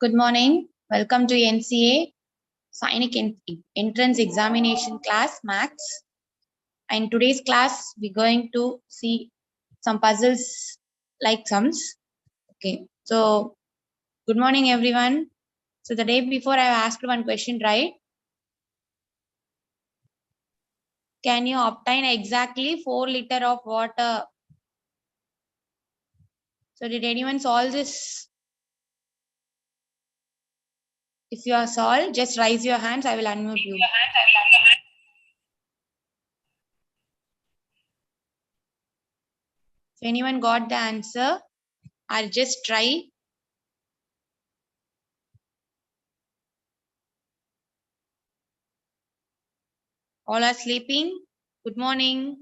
Good morning. Welcome to NCA Sainik entrance examination class maths. In today's class, we're going to see some puzzles like sums. Okay. So good morning, everyone. So the day before I asked one question, right? Can you obtain exactly 4 liters of water? So did anyone solve this? If you are solved, just raise your hands. I will unmute you. If anyone got the answer, I'll just try. All are sleeping. Good morning.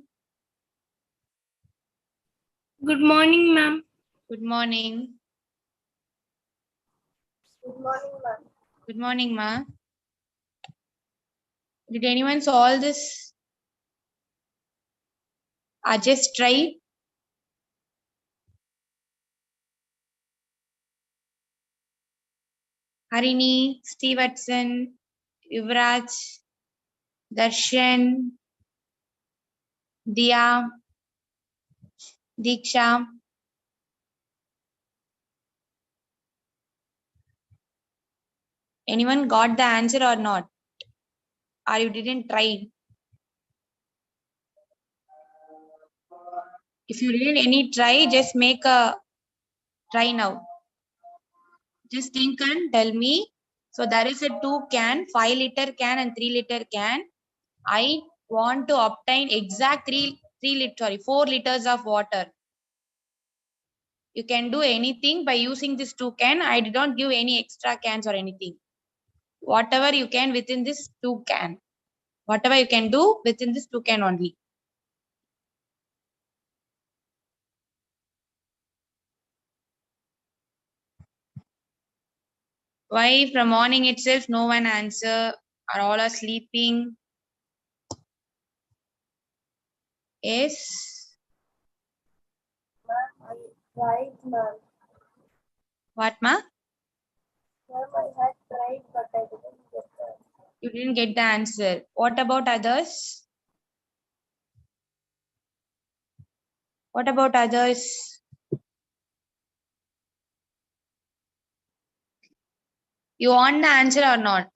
Good morning, ma'am. Good morning. Good morning, ma'am. Good morning, ma. Did anyone solve this? Just try. Harini, Stevenson, Yuvraj, Darshan, Dia, Diksha. Anyone got the answer or not? Or you didn't try? If you didn't any try, just make a try now. Just think and tell me. So there is a 2 can, 5 liter can and 3 liter can. I want to obtain exact 4 liters of water. You can do anything by using this 2 can. I did not give any extra cans or anything. Whatever you can within this 2 can. Whatever you can do within this 2 can only. Why from morning itself no one answer? Are all are sleeping? Yes. Ma'am, I tried, ma'am. What, ma? Ma'am, I had tried, but I didn't get that. You didn't get the answer. What about others? What about others? You want the answer or not?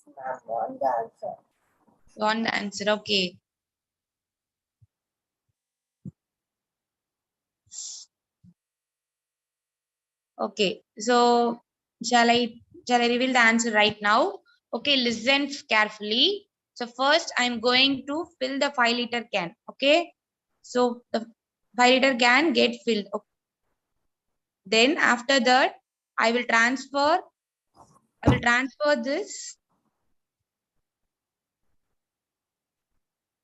Yes, ma'am, want the answer. You want the answer, okay. Okay, so shall I reveal the answer right now? Okay, listen carefully. So first I'm going to fill the 5 liter can. Okay, so the 5 liter can get filled. Okay. Then after that I will transfer this.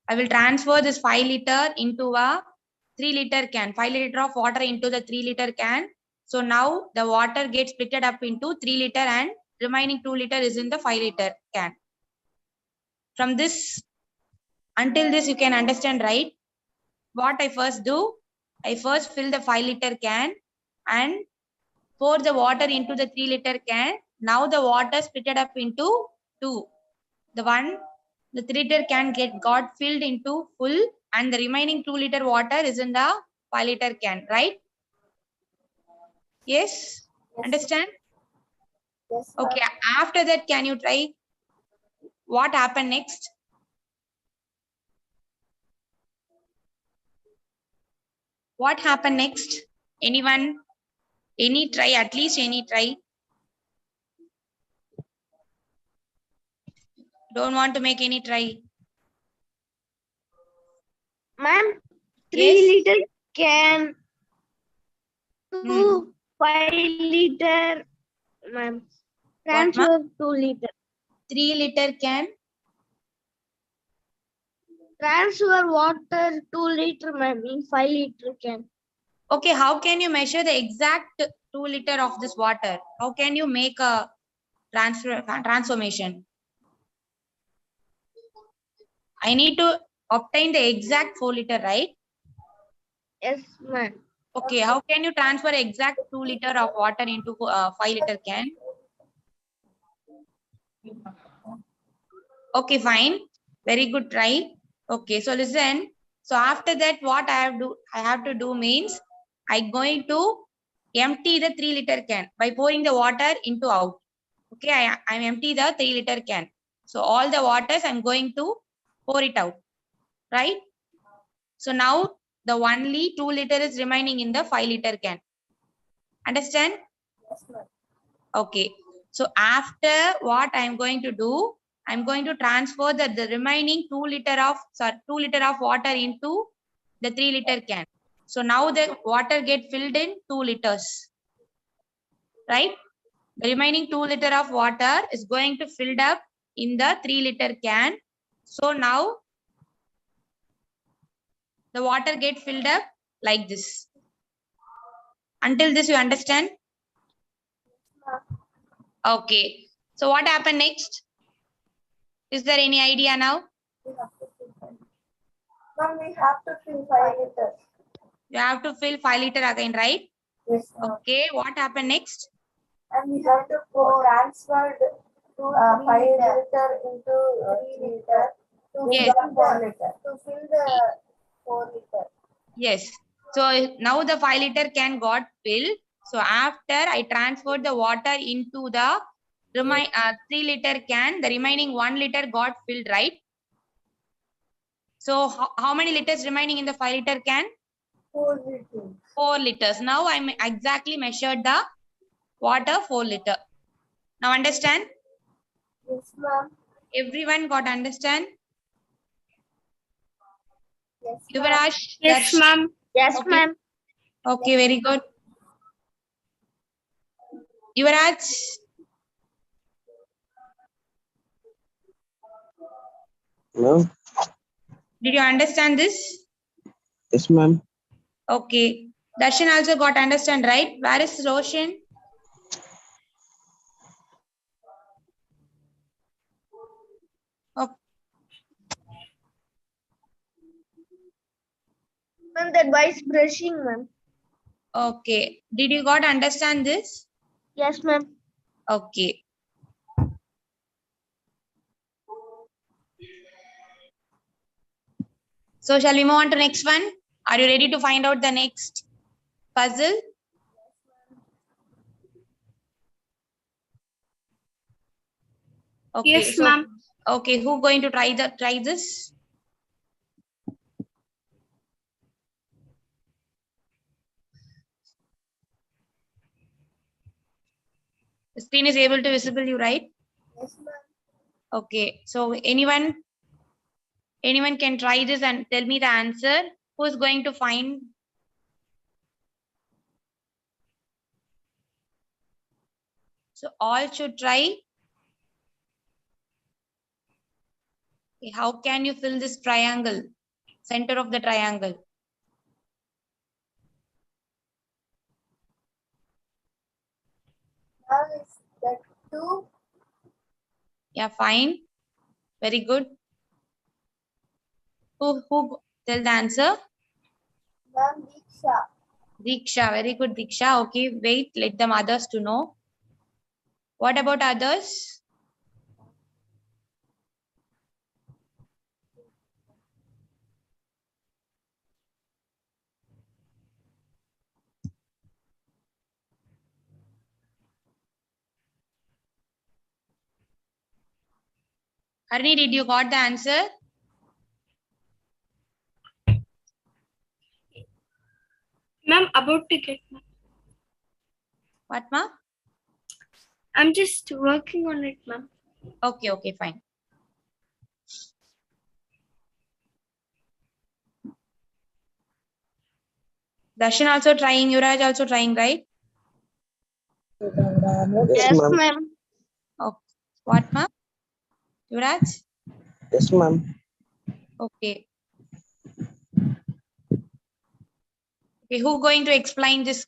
I will transfer this 5 liter into a 3 liter can. 5 liter of water into the 3 liter can. So now the water gets split up into 3 liter and remaining 2 liter is in the 5 liter can. From this, until this you can understand, right? What I first do, I first fill the 5 liter can and pour the water into the 3 liter can. Now the water split up into 2. The 3 liter can got filled into full and the remaining 2 liter water is in the 5 liter can, right? Yes? Yes, Understand? yes, Okay, ma'am. after that, can you try? What happened next? What happened next? Anyone? Any try? At least any try? Don't want to make any try? Ma'am, 3 Yes? liter can. 2 5 liter, ma'am. What, ma'am? Transfer 2 liter. 3 liter can. Transfer water 2 liter, ma'am, in 5 liter can. Okay, how can you measure the exact 2 liter of this water? How can you make a transformation? I need to obtain the exact 4 liter, right? Yes, ma'am. Okay, how can you transfer exact 2 liter of water into 5 liter can? Okay, fine. Very good try. Okay, so listen. So after that, what I have to do means I'm going to empty the 3 liter can by pouring the water into out. Okay, I'm empty the 3 liter can. So all the waters I'm going to pour it out, right? So now the only 2 liter is remaining in the 5 liter can. Understand? Yes, ma'am. Okay. So after what I'm going to do, I'm going to transfer the remaining 2 liter of water into the 3 liter can. So now the water get filled in 2 liters, right? The remaining 2 liter of water is going to filled up in the 3 liter can. So now the water get filled up like this. Until this you understand? Okay. So what happened next? Is there any idea now? Ma'am, we have to fill 5 liters. You have to fill 5 liter again, right? Yes, ma'am. Okay. What happened next? And we have to transfer to 5 liter into 3 liter to Yes. fill 4 liter. To fill the 4 liter. Yes. So now the 5 liter can got filled. So after I transferred the water into the 3 liter can, the remaining 1 liter got filled, right? So how many liters remaining in the 5 liter can? 4 liters. 4 liters. Now I exactly measured the water 4 liter. Now understand? Yes, ma'am. Everyone got understand? Yes, Yuvraj, yes, Darsh. ma'am. Yes, Okay. ma'am. Okay, very good. Yuvraj, Hello? did you understand this? Yes, ma'am. Okay. Darshan also got understand, right? Where is Roshan? Okay. Ma'am, that boy's brushing, ma'am. Okay. Did you got understand this? Yes, ma'am. Okay. So shall we move on to next one? Are you ready to find out the next puzzle? Okay. Yes, So, ma'am. okay, who going to try this? The screen is able to visible you, right? Yes, ma'am. Okay. So anyone can try this and tell me the answer. Who is going to find? So all should try. Okay, how can you fill this triangle? Center of the triangle. Now is that 2. Yeah, fine. Very good. Who tell the answer? Ma'am, Diksha. Diksha. Very good, Diksha. Okay, wait. Let them others to know. What about others? Harni, did you got the answer? Ma'am, about to get. What, ma? I'm just working on it, ma'am. Okay, okay, fine. Darshan also trying, Yuraj also trying, right? Yes, ma'am. ma'am. Okay. What, ma'am? Yuvraj? Yes, ma'am. Okay. Okay, who going to explain this?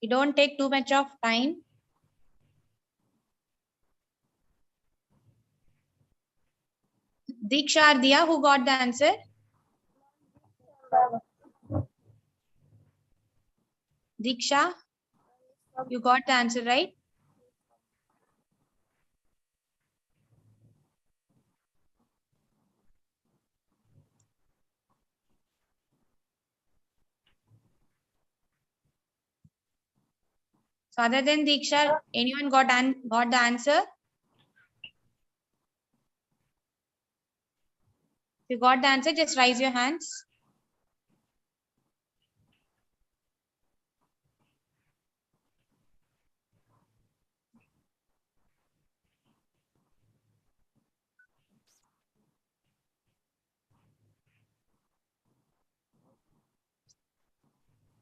You don't take too much of time. Diksha or Diya, who got the answer? Diksha, you got the answer, right? So other than Diksha, anyone got the answer? If you got the answer, just raise your hands.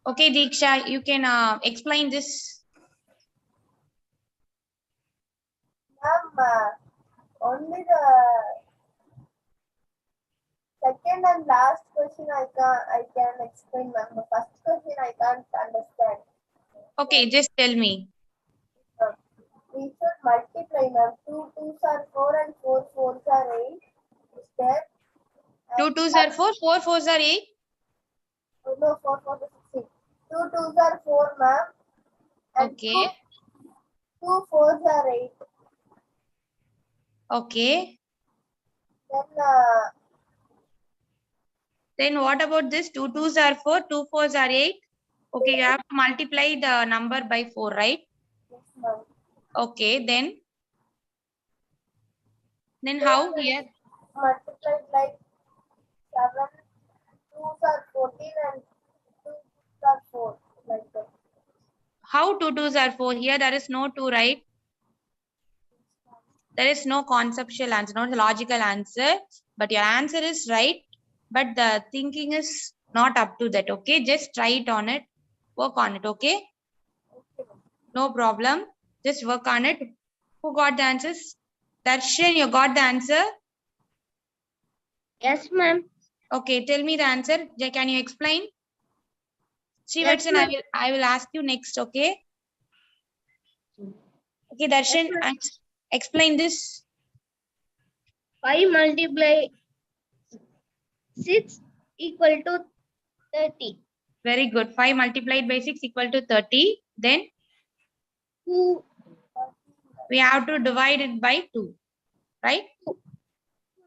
Okay, Diksha, you can explain this. Ma'am, only the second and last question I can explain, ma'am. The first question I can't understand. Okay, just tell me. We should multiply, ma'am. 2 2s are 4 and 4 4s are 8. Is there? 2 2s are 4, 4 4s are 8. Oh, no, 4 4 is 16. 2 2s are 4, ma'am. And Okay. 2 4s are 8. Okay. Then Then what about this? 2 2s are 4, 2 4s are 8. Okay, you have to multiply the number by 4, right? yes, ma'am. Okay, then how here? Multiplied like 7 2s are 14 and 2 2s are 4. Like that. How 2 2s are 4? Here there is no 2, right? There is no conceptual answer, not a logical answer. But your answer is right. But the thinking is not up to that. Okay, just try it on it. Work on it. Okay, no problem. Just work on it. Who got the answers? Darshan, you got the answer? Yes, ma'am. Okay, tell me the answer. Can you explain? Yes, Srivatsan, ma'am. I will ask you next. Okay. Okay, Yes, Darshan, ma'am. explain this. 5 multiply 6 equal to 30. Very good. 5 multiplied by 6 equal to 30. Then 2, we have to divide it by 2. Right?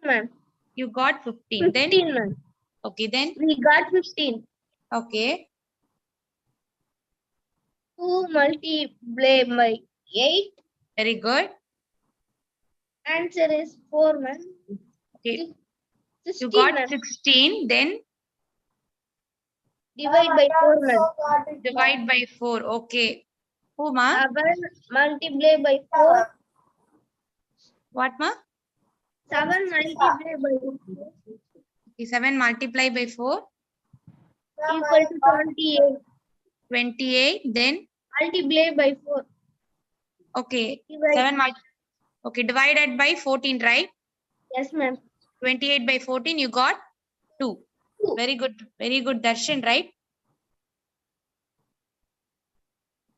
ma'am. You got 15. Then, 15, ma'am. okay, then, We got 15. okay. 2 multiply by 8. Very good. Answer is 4, ma'am. Okay. 16, You got ma'am. 16. Then Divide by 4, ma'am. divide by 4. Okay. Who, ma? 7 multiply by 4. What, ma? 7 multiply by 4 Okay, 7 multiplied by 4. equal to 28. 28. Then, Multiply by 4. okay. Divide. 7 okay, divided by 14, right? Yes, ma'am. 28 by 14, you got 2. Very good. Very good, Darshan, right?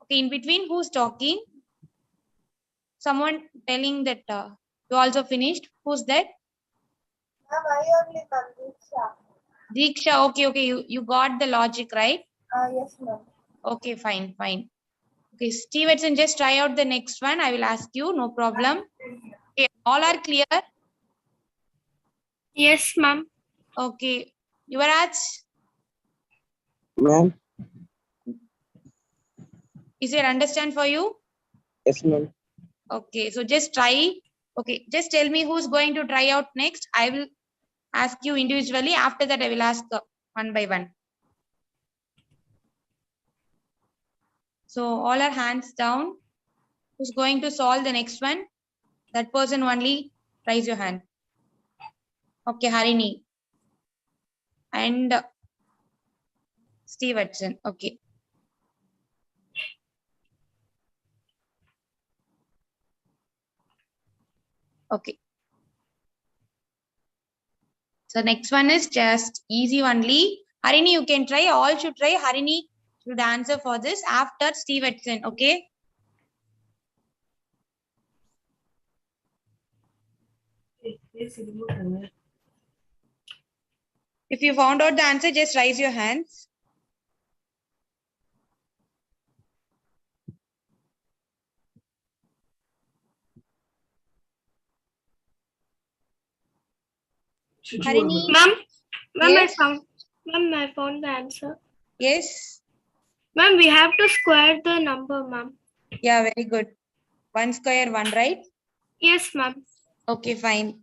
Okay, in between, who's talking? Someone telling that you also finished. Who's that? Ma'am, I only, ma'am. Diksha. Diksha. Okay. You got the logic, right? Yes, ma'am. Okay, fine. Okay, Stevenson, just try out the next one. I will ask you, no problem. Okay, all are clear? Yes, ma'am. Okay, Yuvraj, Ma'am. is it understand for you? Yes, ma'am. Okay, so just try. Okay, just tell me who's going to try out next. I will ask you individually. After that, I will ask one by one. So all our hands down. Who's going to solve the next one? That person only raise your hand. Okay, Harini. And Steve Hudson. Okay. Okay. So next one is just easy only. Harini, you can try. All should try. Harini should answer for this after Steve Hudson. Okay. If you found out the answer, just raise your hands. Harini. Ma'am, Yes. I found the answer. Yes. Ma'am, we have to square the number, ma'am. Yeah, very good. 1 square 1, right? Yes, ma'am. Okay, fine.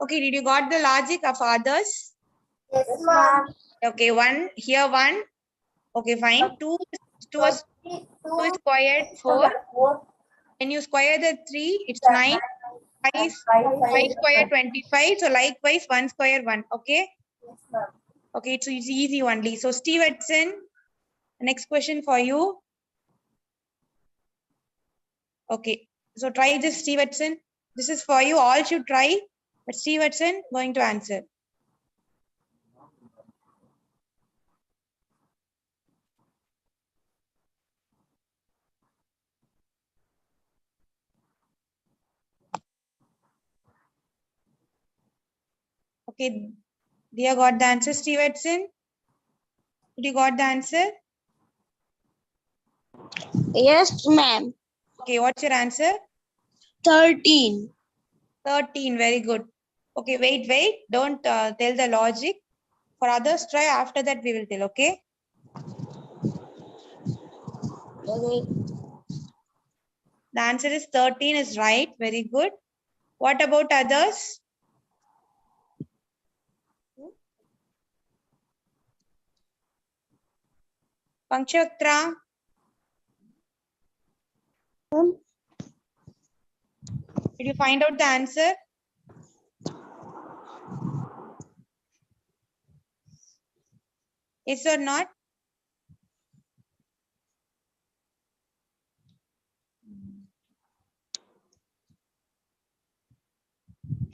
Okay, did you got the logic of others? Yes, ma'am. Okay, 1 here 1. Okay, fine. 2 is 2 is squared 4. When you square the 3, it's 9. 5 square 25. So likewise 1 square 1. Okay. Yes, ma'am. Okay, so it's easy only. So Steve Hudson, next question for you. Okay, so try this, Steve Hudson. This is for you. All should try. But Steve Hudson going to answer. Okay, Dia got the answer, Steve Hudson. Did you got the answer? Yes, ma'am. Okay, what's your answer? 13. 13, very good. Okay, wait. Don't tell the logic. For others, try. After that, we will tell, okay? Okay. The answer is 13 is right. Very good. What about others? Panchaktra. Did you find out the answer? Yes or not?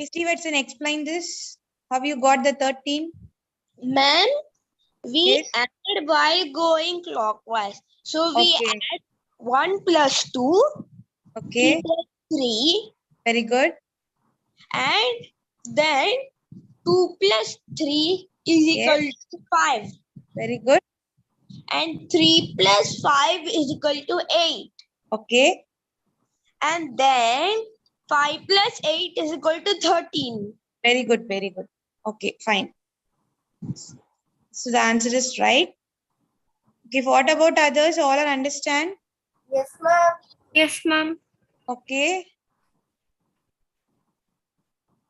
Steve Hudson, explain this. Have you got the 13? Ma'am, we Yes. added by going clockwise. So we Okay. add 1 plus 2 Okay. equals 3, Very good. and then 2 plus 3 is equal Yes. to 5. Very good. And 3 plus 5 is equal to 8. Okay. And then 5 plus 8 is equal to 13. Very good. Very good. Okay, fine. So the answer is right. Okay, what about others? All are understand? Yes, ma'am. Yes, ma'am. Okay.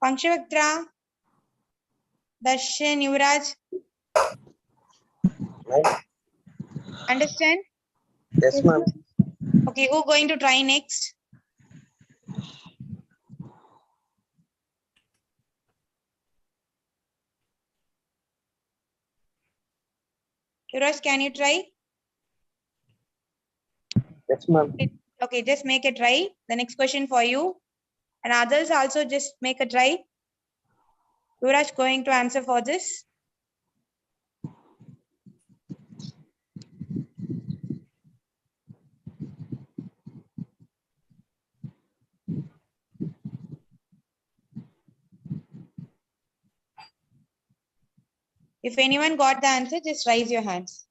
Pankshavaktra, Darshan, Yuvraj, Ma'am. understand? Yes, ma'am. Okay, who going to try next? Yuvraj, can you try? Yes, ma'am. Okay, just make a try. The next question for you. And others also just make a try. Yuvraj going to answer for this. If anyone got the answer, just raise your hands.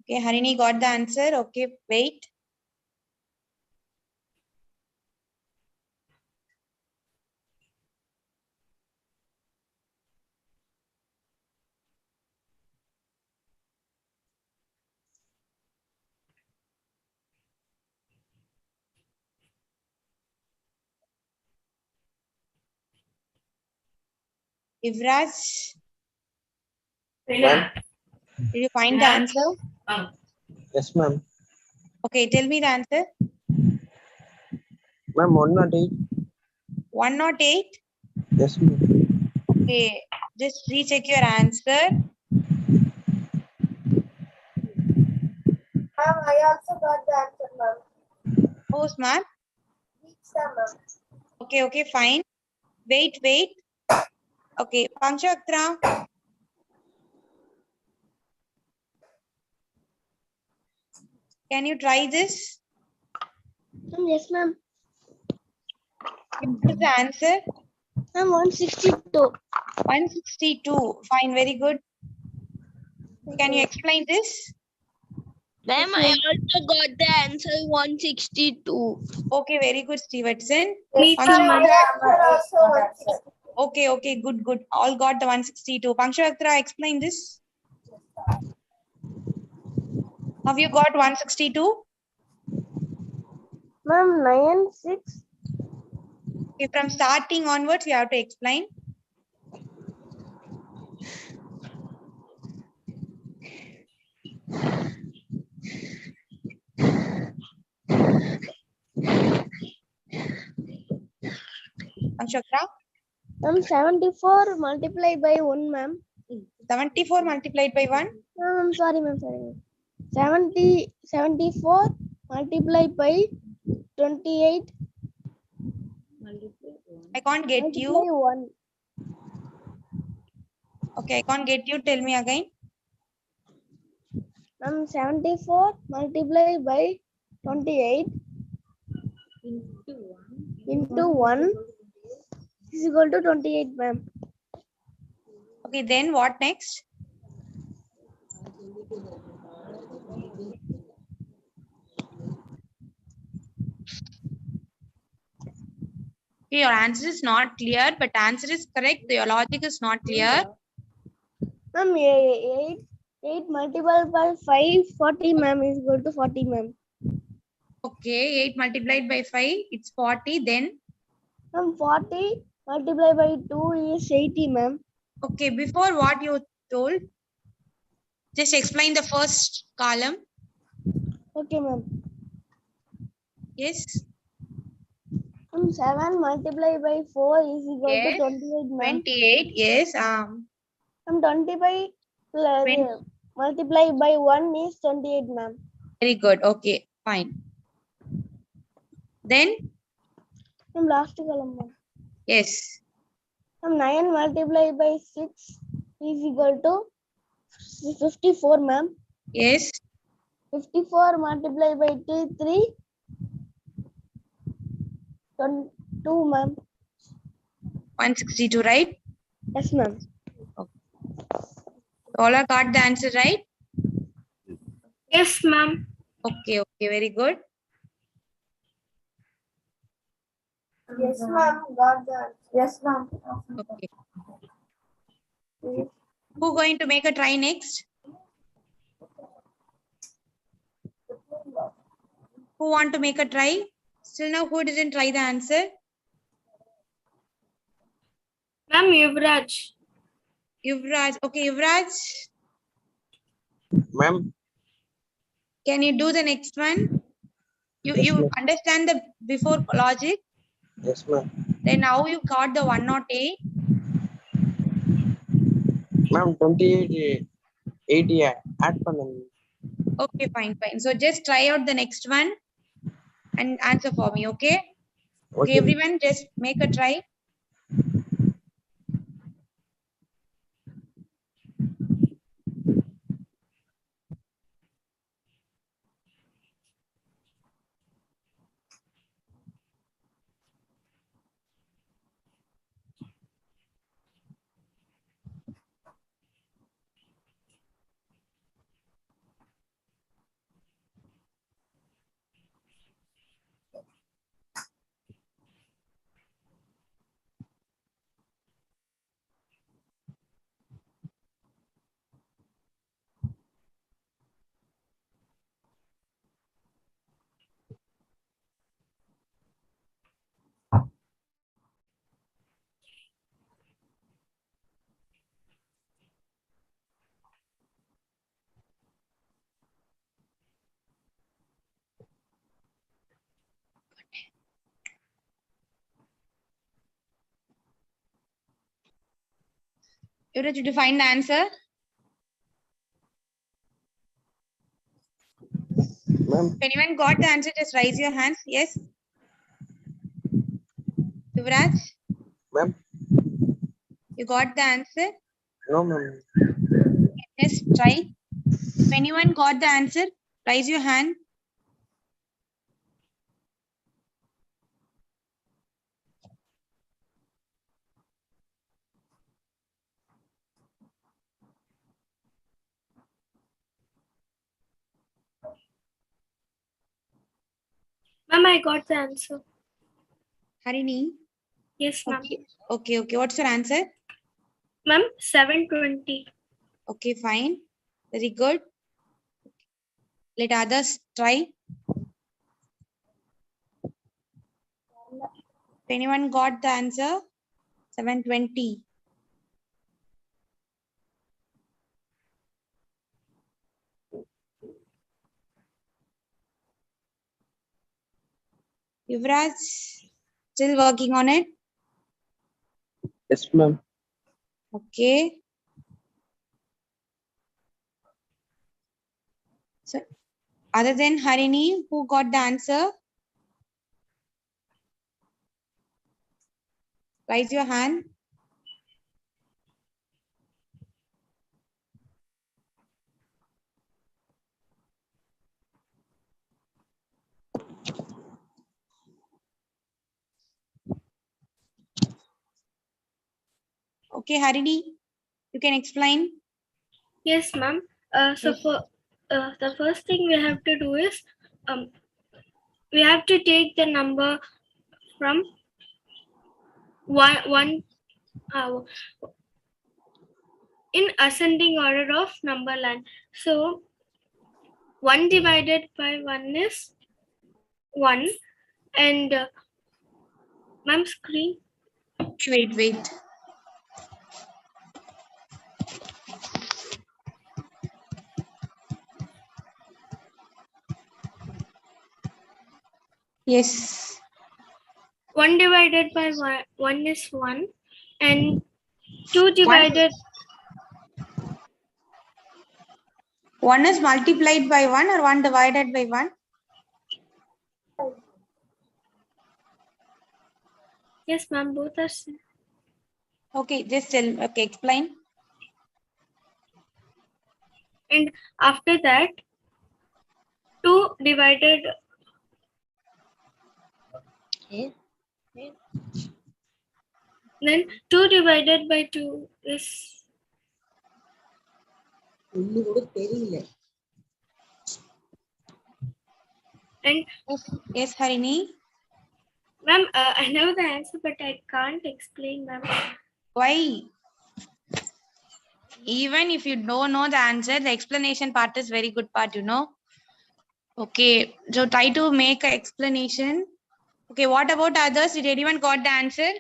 Okay, Harini got the answer. Okay, wait. Yuvraj, Ma'am. did you find the answer? Yes, ma'am. Okay, tell me the answer. Ma'am, 108. 108. Yes, ma'am. Okay, just recheck your answer. Ma'am, I also got the answer, ma'am. Oh, smart. Deeksha, ma'am. Okay, fine. Wait. Okay, Panchaktra. Can you try this? Yes, ma'am. What is the answer? Ma'am, 162. 162. Fine, very good. Can you explain this? Ma'am, I also got the answer 162. Okay, very good, Stevenson. Me too, Ma'am, ma'am. my answer also 160. Okay, good. All got the 162. Panchaktra, explain this. Have you got 162? Ma'am, 96. Okay, from starting onwards, you have to explain. Panchaktra, Ma'am, 74 multiplied by 1, ma'am. 74 multiplied by 1. Ma'am, sorry, ma'am. 74 multiplied by 28 I can't get multiply you. 1. Okay, I can't get you. Tell me again. Ma'am, 74 multiplied by 28 into 1 is equal to 28, ma'am. Okay, then what next? Okay, your answer is not clear, but answer is correct. Your logic is not clear. Ma'am, 8 multiplied by 5, 40, ma'am, is equal to 40, ma'am. Okay, 8 multiplied by 5, it's 40. Then, Ma'am, 40 multiplied by 2 is 80, ma'am. okay, before what you told, just explain the first column. Okay, ma'am. Yes. Ma'am, 7 multiplied by 4 is equal Yes. to 28, ma'am. 28. Yes. Ma'am, 20 by 20. multiplied by 1 is 28, ma'am. Very good. Okay, fine. Then, Ma'am, last column, ma'am. yes. Ma'am, 9 multiplied by 6 is equal to 54, ma'am. Yes. 54 multiplied by 3, 22, ma'am. 162, right? Yes, ma'am. All are got the answer, right? Yes, ma'am. Okay, very good. Yes, ma'am. Got the answer. Yes, ma'am. Okay. Who going to make a try next? Who want to make a try? Still now, who didn't try the answer? Ma'am, Yuvraj. Yuvraj. Okay, Yuvraj, Ma'am. can you do the next one? Yes, You ma'am. understand the before logic? Yes, ma'am. Then now you got the 108. Ma'am, 28, 80 add பண்ணுங்க. Okay, fine. So just try out the next one and answer for me, okay? Okay, Okay. everyone just make a try. Yuvraj, did you find the answer? Ma'am, If anyone got the answer, just raise your hand. Yes. Yuvraj, ma'am, you got the answer? no, ma'am. Yes, try. If anyone got the answer, raise your hand. Ma'am, I got the answer. Harini. Yes, ma'am. Okay. What's your answer? Ma'am, 720. Okay, fine. Very good. Let others try. If anyone got the answer, 720. Yuvraj, still working on it? Yes, ma'am. Okay. So, other than Harini, who got the answer? Raise your hand. Okay, Harini, you can explain. Yes, ma'am. So Yes. for the first thing we have to do is we have to take the number from one in ascending order of number line. So 1 divided by 1 is 1, and ma'am, screen. Wait. Yes. 1 divided by 1 is 1, and 2 divided. One is multiplied by 1 or 1 divided by 1? Yes, ma'am, both are same. Okay, just tell. Okay, explain. And after that, 2 divided. Then 2 divided by 2 is. And Yes, Harini. ma'am, I know the answer, but I can't explain, ma'am. Why? Even if you don't know the answer, the explanation part is very good part, you know. Okay, so try to make an explanation. Okay, what about others? Did anyone got the answer?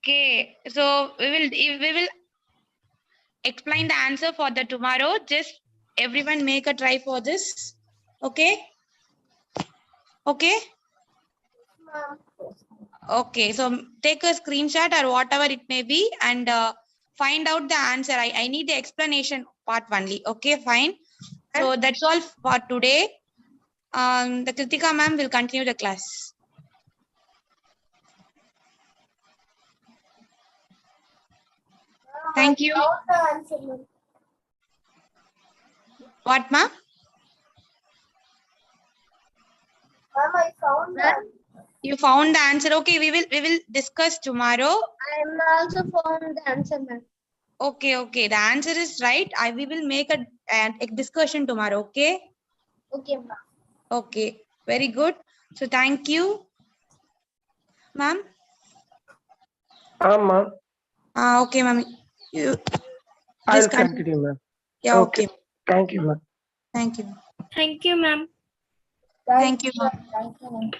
Okay, so we will explain the answer for the tomorrow. Just everyone make a try for this. Okay. Okay. Okay, so take a screenshot or whatever it may be and find out the answer. I need the explanation part only. Okay, fine. So that's all for today. The Kritika ma'am will continue the class. Thank you. What, ma'am? Ma'am, I found that. You found the answer. Okay, we will discuss tomorrow. I'm also found the answer, ma'am. Okay. The answer is right. We will make a discussion tomorrow. Okay. Okay, ma'am. Okay. Very good. So thank you, ma'am. Ma'am. Okay, ma'am. You I'll just continue, ma'am. Yeah. Okay. Okay. Thank you, ma'am. Thank you. Thank you, ma'am. Thank you, ma'am. Thank you, ma'am.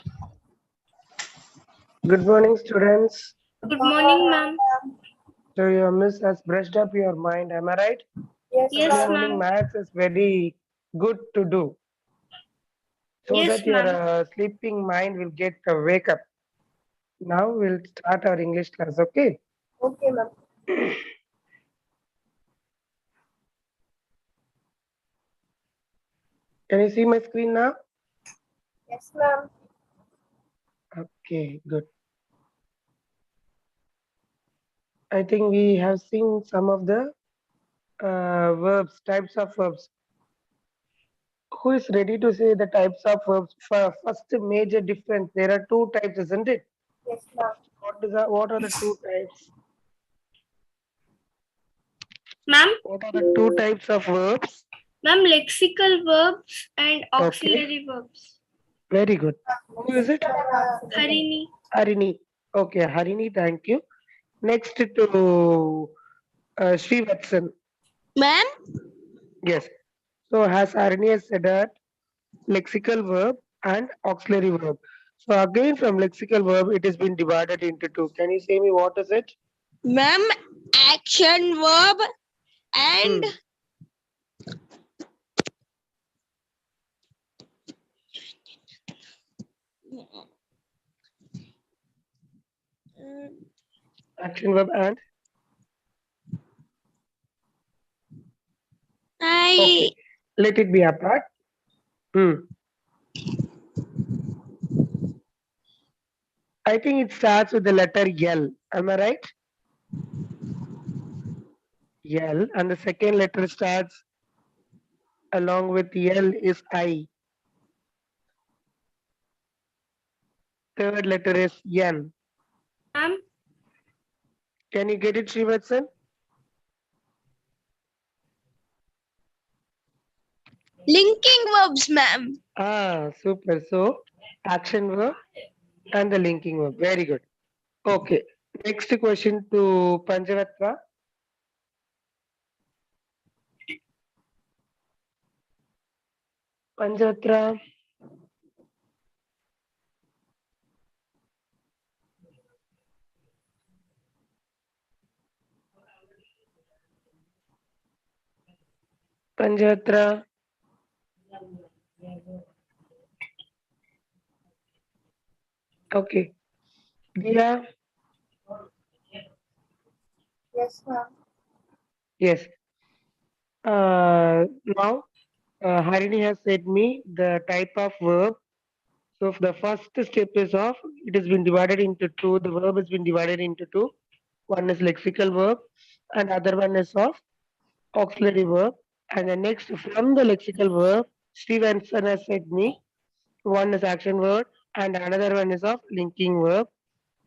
Good morning, students. Good morning, ma'am. So your miss has brushed up your mind. Am I right? Yes, Yes, Early ma'am. morning ma'am. maths is very good to do. So Yes, that your ma'am. sleeping mind will get a wake up. Now we'll start our English class, okay? Okay, ma'am. Can you see my screen now? Yes, ma'am. Okay, good. I think we have seen some of the verbs, types of verbs. Who is ready to say the types of verbs? First major difference. There are two types, isn't it? Yes, ma'am. What are the two types? Ma'am, What are the two types of verbs? ma'am, lexical verbs and Okay, auxiliary verbs. very good. Who is it? Harini. Harini. Okay, Harini, thank you. Next to Srivatsan. Ma'am, Yes. So has Harini has said that lexical verb and auxiliary verb. So again from lexical verb, it has been divided into two. Can you say me what is it? ma'am, action verb and Hmm. Action verb and okay. Let it be apart. Hmm. I think it starts with the letter L. Am I right? L, and the second letter starts along with L is I. Third letter is N. Ma'am, Can you get it, Srivatsan? linking verbs, ma'am. Ah, super. So action verb and the linking verb. Very good. Okay. Next question to Panchavatra. Panchatra. Panchatra. Okay. Dia. Yes, ma'am. Yes. Now, Harini has said me the type of verb. So the first step is of it has been divided into two. The verb has been divided into two. One is lexical verb, and other one is of auxiliary verb. And the next from the lexical verb, Stevenson has said me one is action word and another one is of linking verb.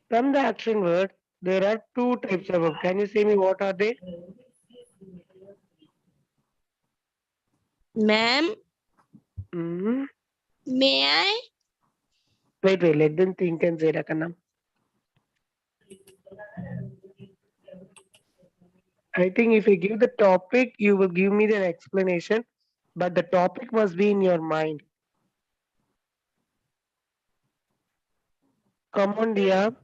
From the action word, there are two types of verb. Can you say me what are they? Ma'am, Hmm. may I? Wait, let them think and say Rakanam. I think if you give the topic, you will give me the explanation, but the topic must be in your mind. Come on, Dia.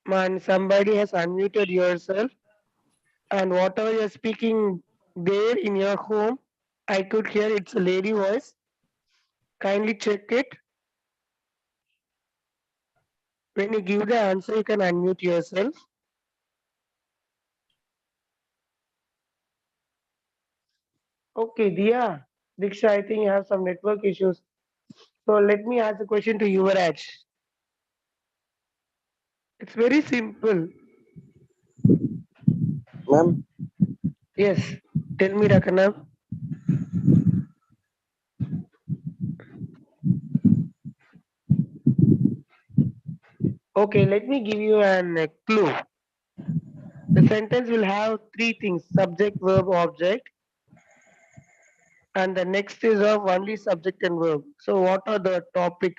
Man, somebody has unmuted yourself, and whatever you're speaking there in your home, I could hear it's a lady voice. Kindly check it. When you give the answer, you can unmute yourself. Okay, Dia. Diksha, I think you have some network issues. So let me ask a question to Yuvraj. It's very simple. Ma'am, Yes. Tell me, Rakana. Okay, let me give you an clue. The sentence will have three things: subject, verb, object, and the next is of only subject and verb. So, what are the topic?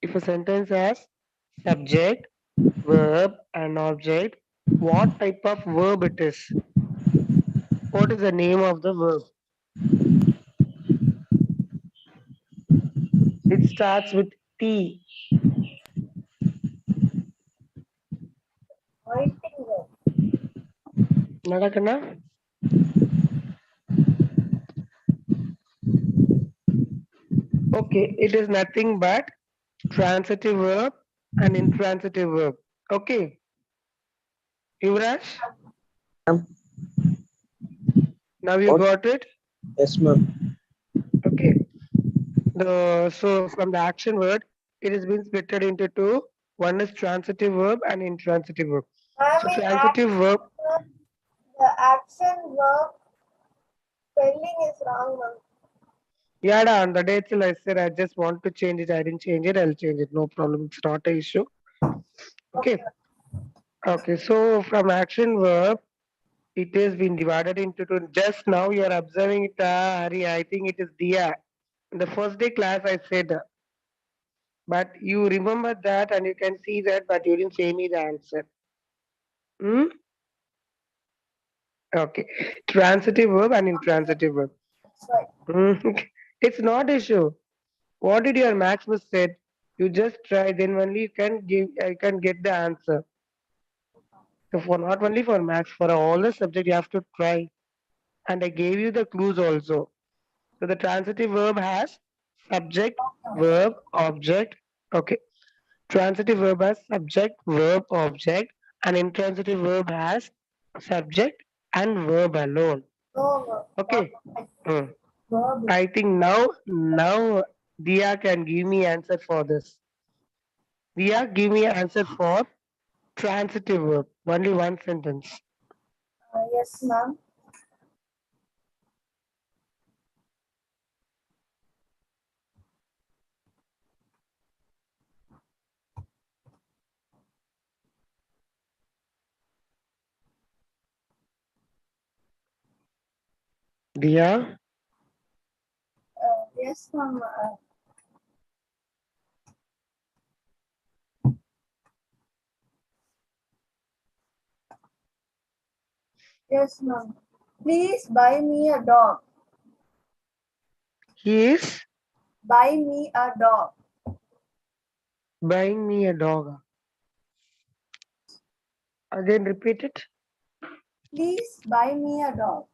If a sentence has subject, verb, and object, what type of verb it is? What is the name of the verb? It starts with T. Pointing verb. நடக்குன்னா okay, it is nothing but transitive verb and intransitive verb. Okay, Yuvraj, Ma'am. now you What? got it. Yes, ma'am. Okay, so from the action word, it has been splitted into two. One is transitive verb and intransitive verb. Ma'am, So in transitive verb, the action verb spelling is wrong, ma'am. yeah, on the day till I said I just want to change it. I didn't change it. I'll change it. No problem. It's not an issue. Okay. Okay. So from action verb, it has been divided into two. Just now you are observing it, Hari. I think it is Dia. In the first day class, I said, but you remember that and you can see that, but you didn't say me the answer. Hmm? Okay. Transitive verb and intransitive verb. That's right. It's not issue. What did your max miss said? You just try, then only you can give. I can get the answer. So for not only for maths, for all the subject you have to try. And I gave you the clues also. So the transitive verb has subject, verb, object. Okay. Transitive verb has subject, verb, object, and intransitive verb has subject and verb alone. No, Okay. Hmm. verb. I think now Dia can give me answer for this. Dia, give me answer for transitive verb. Only one sentence. Yes, ma'am. Dia, Yes, ma'am. Yes, ma'am. Please buy me a dog. he is Buy me a dog. buying me a dog. Again, repeat it. Please buy me a dog.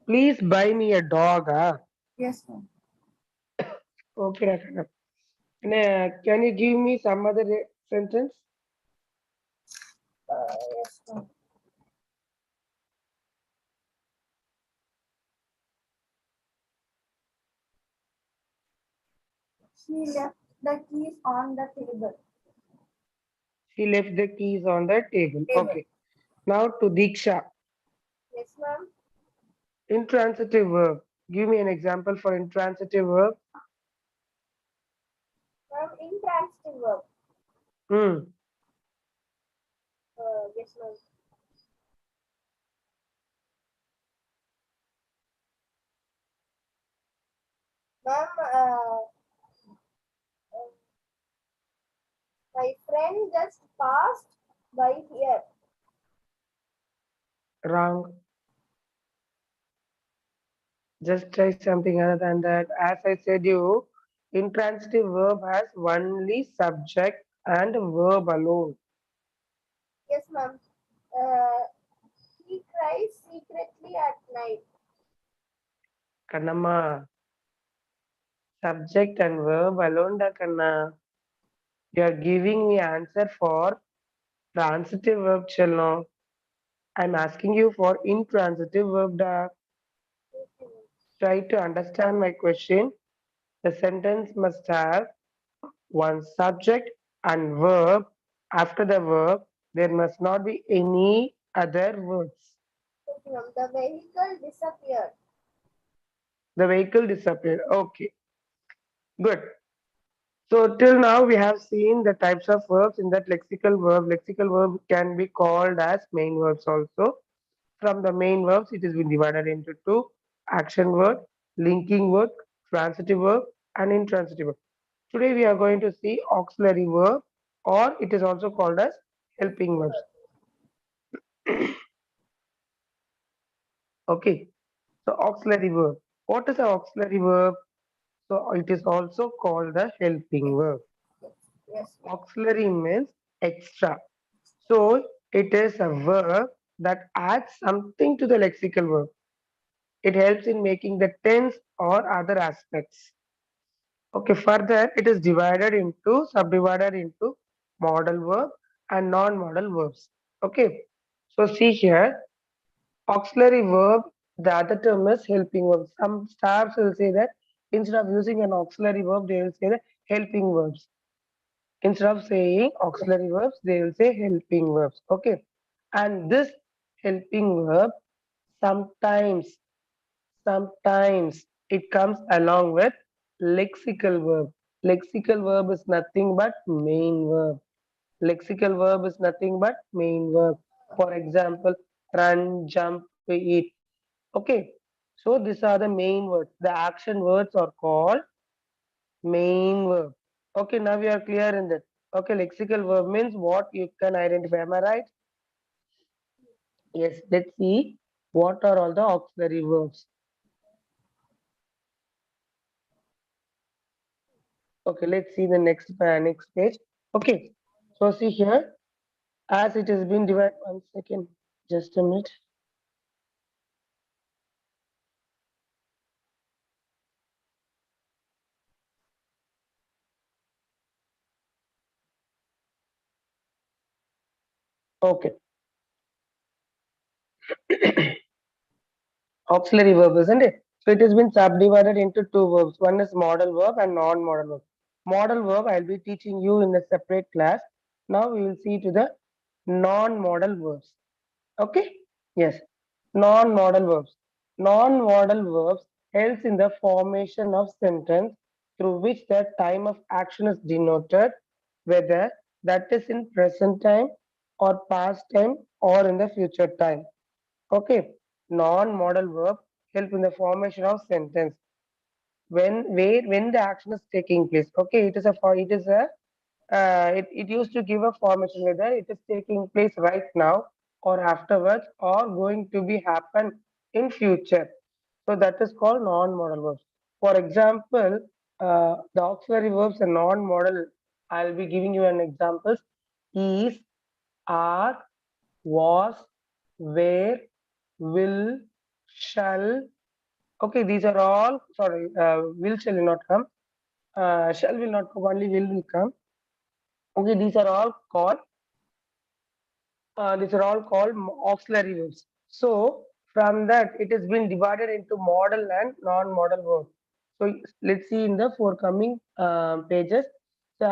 Please buy me a dog. Yes, ma'am. Okay, Rakana. Can you give me some other sentence? Yes, ma'am. She left the keys on the table. She left the keys on the table. Table. Okay. Now to Diksha. Yes, ma'am. Intransitive verb. Give me an example for intransitive verb. Ma'am, intransitive verb. Hmm. Yes, ma'am. Ma'am, my friend just passed by here. Wrong. Just try something other than that. As I said you, intransitive verb has only subject and verb alone. Yes, ma'am. Uh, he cries secretly at night. Kannamma. Subject and verb alone da kanna. You are giving me answer for transitive verb chelno. I'm asking you for intransitive verb da. Try to understand my question. The sentence must have one subject and verb. After the verb, there must not be any other words. Okay, ma'am. The vehicle disappeared. The vehicle disappeared. Okay, good. So till now we have seen the types of verbs in that lexical verb. Lexical verb can be called as main verbs also. From the main verbs, it has been divided into two: action word, linking word, transitive verb, and intransitive verb. Today we are going to see auxiliary verb, or it is also called as helping verbs. Okay, so auxiliary verb. What is an auxiliary verb? So it is also called the helping verb. Yes. Auxiliary means extra. So It is a verb that adds something to the lexical verb. It helps in making the tense or other aspects. Okay, further, it is subdivided into modal verb and non-modal verbs. Okay, so see here, auxiliary verb, the other term is helping verb. Some staffs will say that instead of using an auxiliary verb, they will say the helping verbs. Instead of saying auxiliary verbs, they will say helping verbs. Okay, and this helping verb sometimes sometimes it comes along with lexical verb. Lexical verb is nothing but main verb. Lexical verb is nothing but main verb. For example, run, jump, eat. Okay. So these are the main words. The action words are called main verb. Okay, now we are clear in that. Okay, lexical verb means what you can identify. Am I right? Yes. Let's see what are all the auxiliary verbs. Okay, let's see the next page. Okay, so see here, as it has been divided. One second, just a minute. Okay, auxiliary verb, isn't it? So it has been subdivided into two verbs. One is modal verb and non-modal verb. Modal verb I'll be teaching you in a separate class. Now we will see to the non-modal verbs. Okay? Yes. Non-modal verbs. Non-modal verbs helps in the formation of sentence through which the time of action is denoted, whether that is in present time or past time or in the future time. Okay. Non-modal verb help in the formation of sentence when the action is taking place. Okay, it used to give a formation whether it is taking place right now or afterwards or going to be happen in future. So that is called non-modal verbs. For example, the auxiliary verbs are non-modal. I'll be giving you an examples: is, are, was, were, will, shall. Okay, these are all. Sorry, will shall will not come. Shall will not come. Only will come. Okay, these are all called auxiliary verbs. So from that, it has been divided into modal and non-modal verbs. So let's see in the forthcoming pages. So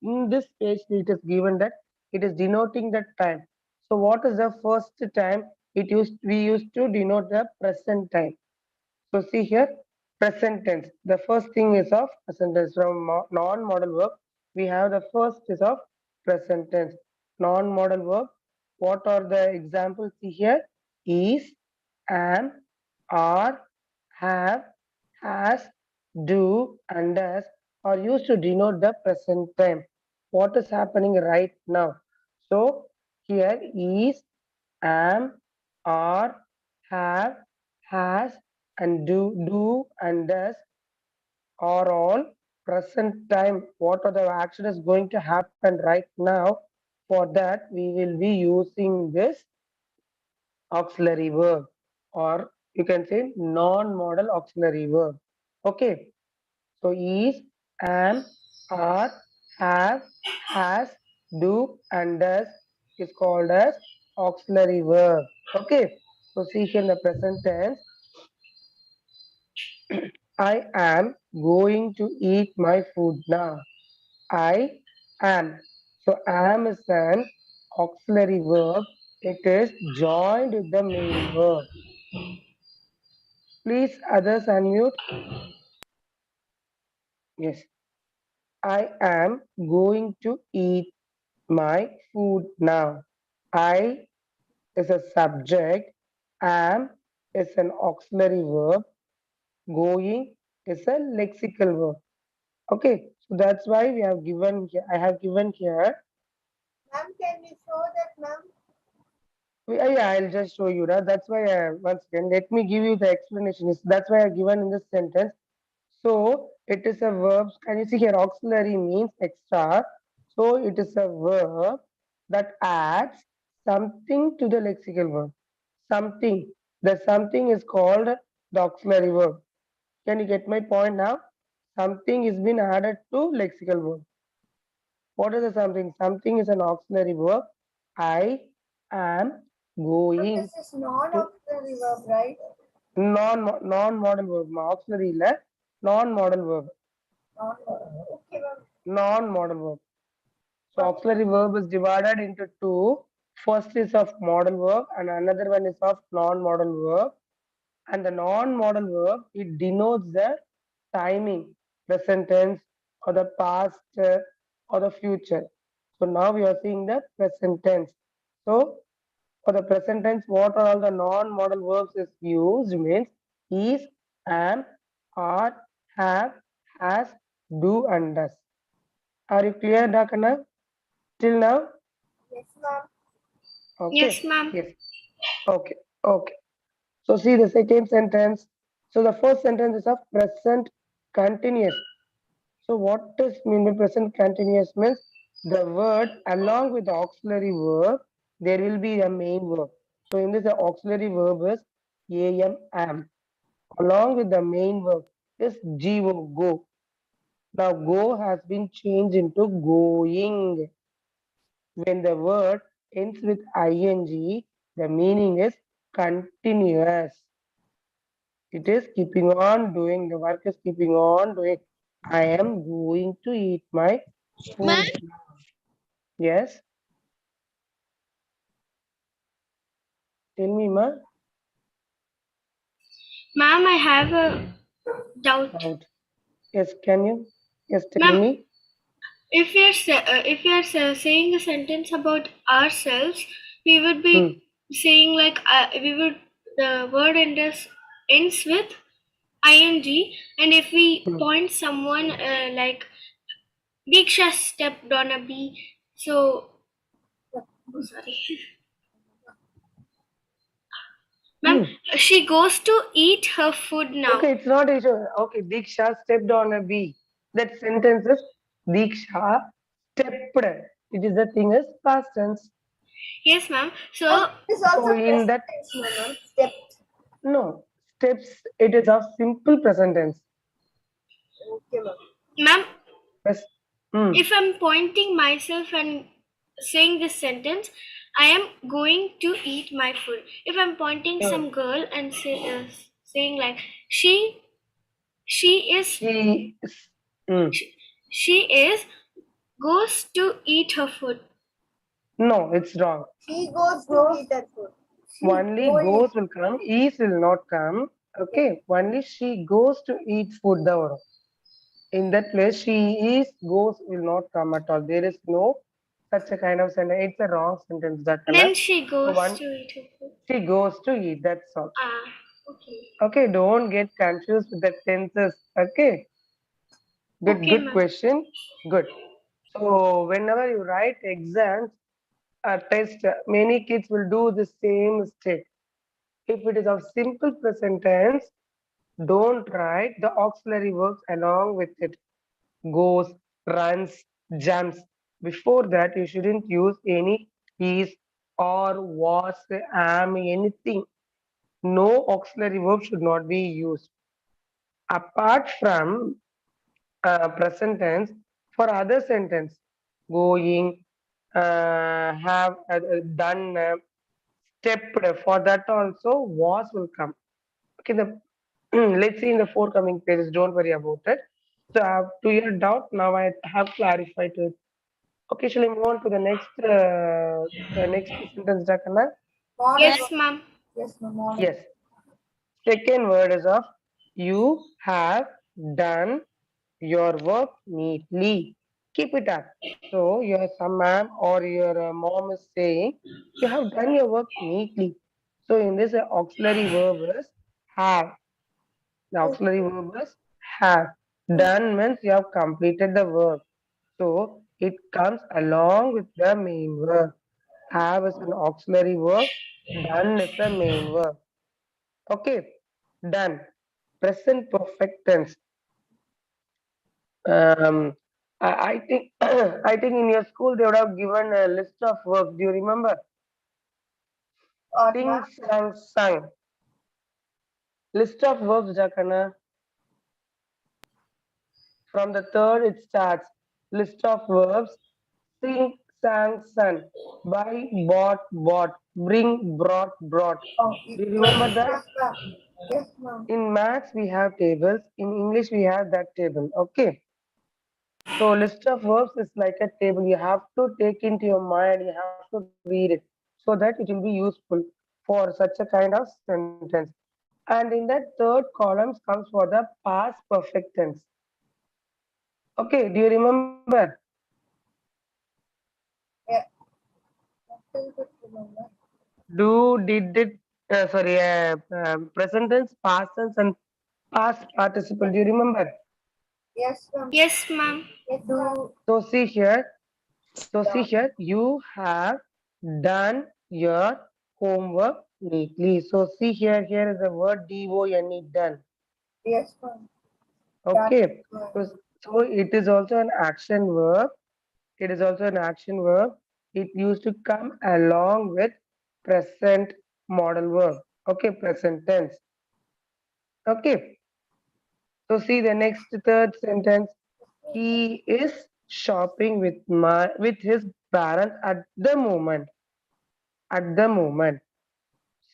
in this page, it is given that it is denoting the time. So what is the first time? We used to denote the present time. So see here, present tense. The first thing is of present tense. From non-modal verb, we have the first is of present tense. Non-modal verb. What are the examples? See here, is, am, are, have, has, do, and does are used to denote the present time. What is happening right now? So here is, am, are, have, has, and do and does are all present time. What are the action is going to happen right now? For that, we will be using this auxiliary verb, or you can say non-modal auxiliary verb. Okay, so is, am, are, have, has, do, and does is called as auxiliary verb. Okay, so see here in the present tense, I am going to eat my food now. I am. So am is an auxiliary verb. It is joined with the main verb. Please others unmute. Yes. I am going to eat my food now. I is a subject. Am is an auxiliary verb. Going is a lexical verb. Okay, so that's why we have given here. I have given here. Ma'am, can you show that, ma'am? Yeah, I'll just show you that. That's why once again, let me give you the explanation. That's why I've given in this sentence. So it is a verb. Can you see here? Auxiliary means extra. So it is a verb that adds something to the lexical verb. Something. The something is called the auxiliary verb. Can you get my point now? Something is been added to lexical verb. What is the something? Something is an auxiliary verb. I am But going this is non-auxiliary verb, right? non-modal verb. Auxiliary இல்ல non-modal verb. Okay, ma'am. Non-modal verb. So auxiliary verb is divided into two. First is of modal verb and another one is of non-modal verb. And the non-modal verb, it denotes the timing, present tense or the past or the future. So now we are seeing the present tense. So for the present tense, what are all the non-modal verbs is used means is, am, are, have, has, do and does. Are you clear, Dakana? Till now? Yes, ma'am. Okay. Yes, ma'am. Yes. Okay. Okay. So see the second sentence. So the first sentence is of present continuous. So what does mean by present continuous means the word along with the auxiliary verb, there will be a main verb. So in this the auxiliary verb is am. Along with the main verb is go. Now go has been changed into going. When the word ends with ing, the meaning is continuous. It is keeping on doing, the work is keeping on doing. I am going to eat my Ma'am, food. Yes, tell me, ma. Ma'am, I have a doubt. Out. Yes, can you? Yes, tell Ma'am, me. if we are saying a sentence about ourselves, we would be Hmm. saying like we would the word ends with ing, and if we Hmm. point someone like Diksha stepped on a bee, so oh, sorry, ma'am, Hmm. she goes to eat her food now. Okay, it's not issue. Okay, Diksha stepped on a bee. That sentence is Diksha stepped. It is the thing is past tense. Yes, ma'am. So It is So also in present that, tense, ma'am. Stepped. no, steps, it is of simple present tense. Okay, ma'am. ma'am, Yes. Hmm. if I'm pointing myself and saying this sentence, I am going to eat my food. If I'm pointing Hmm. some girl and saying like she is She is. Hmm. she is goes to eat her food. No, it's wrong. She goes to eat her food. She Only going. goes will come, is will not come. Okay, only she goes to eat food. The வரும். In that place, she is goes will not come at all. There is no such a kind of sentence. It's a wrong sentence. Dakana. Then she So goes one, to eat her food. she goes to eat. That's all. Ah, okay. Okay, don't get confused with the tenses. Okay, Okay, good ma'am. question. Good. So whenever you write exams, a test, many kids will do the same mistake. If it is of simple present tense, don't write the auxiliary verbs along with it. Goes, runs, jumps. Before that, you shouldn't use any is or was, am, anything. No auxiliary verb should not be used. Apart from present tense, for other sentence, going, have done, stepped, for that also was will come. Okay, the let's see in the forthcoming pages. Don't worry about it. So to your doubt, now I have clarified it. Okay, shall I move on to the next sentence, Dakana? Model Yes, verb. ma'am. Yes, ma'am. Model. Yes. Second word is of you have done your work neatly. Keep it up. So your some ma'am or your mom is saying you have done your work neatly. So in this auxiliary verb is have. The auxiliary verb is have. Done means you have completed the work. So it comes along with the main verb. Have is an auxiliary verb. Done is a main verb. Okay. Done. Present perfect tense. Um, I think I think in your school they would have given a list of verbs. Do you remember? What, Sing, ma'am? sang, sang. List of verbs, Jakana. From the third, it starts. List of verbs. Sing, sang, sun. Buy, bought. Bring, brought. Oh, Do you remember yes, that? ma'am. Yes, ma'am. In maths, we have tables. In English, we have that table. Okay. So list of verbs is like a table. You have to take into your mind. You have to read it so that it will be useful for such a kind of sentence. And in that third column comes for the past perfect tense. Okay. Do you remember? Yeah. Still good remember. Do, did, sorry, present tense, past tense, and past participle. Do you remember? Yes, ma'am. Yes, ma'am. Yes, ma'am. So see here. So see here. You have done your homework neatly. So see here. Here is the word DONE, done. Yes, ma'am. Okay. Done. So it is also an action verb. It is also an action verb. It used to come along with present model verb. Okay, present tense. Okay. So see the next third sentence. He is shopping with his parents at the moment. At the moment.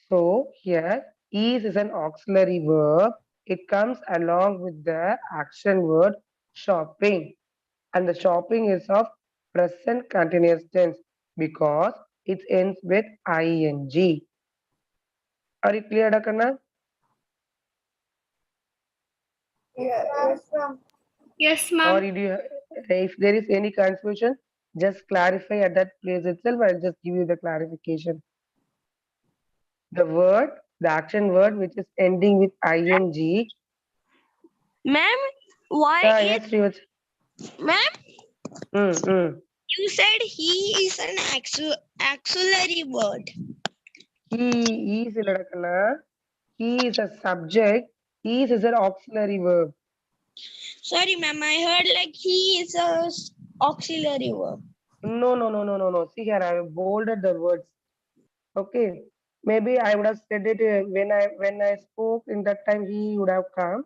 So here is an auxiliary verb. It comes along with the action word shopping. And the shopping is of present continuous tense because it ends with ing. Are you clear, Dakana? Yeah, yes, ma'am. Yes, Or ma'am. if there is any confusion, just clarify at that place itself. I'll just give you the clarification. The word, the action word, which is ending with ing. Ma'am, why Ah, is yes, Srivach. ma'am? Mm, mm. You said he is an auxiliary word. He is Dakana. He is a subject. Is an auxiliary verb. Sorry, ma'am. I heard like he is a auxiliary verb. No. See here, I have bolded the words. Okay. Maybe I would have said it when I spoke in that time he would have come.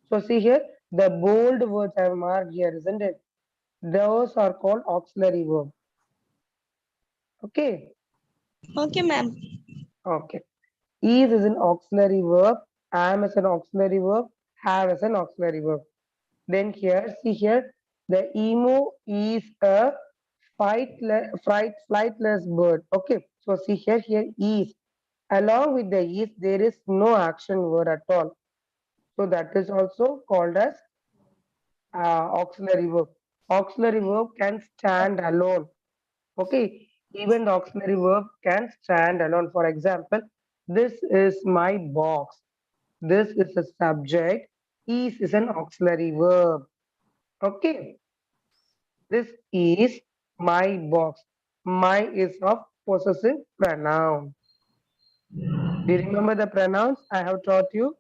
So see here, the bold words I have marked here, isn't it? Those are called auxiliary verb. Okay. Okay, ma'am. Okay. Is an auxiliary verb. Am is an auxiliary verb. Have is an auxiliary verb. Then here, see here, the emu is a flightless bird. Okay. So see here, here is. Along with the is, there is no action word at all. So that is also called as auxiliary verb. Auxiliary verb can stand alone. Okay, even the auxiliary verb can stand alone. For example, this is my box. This is a subject. Is an auxiliary verb. Okay, this is my box. My is of possessive pronoun. Do you remember the pronouns I have taught you?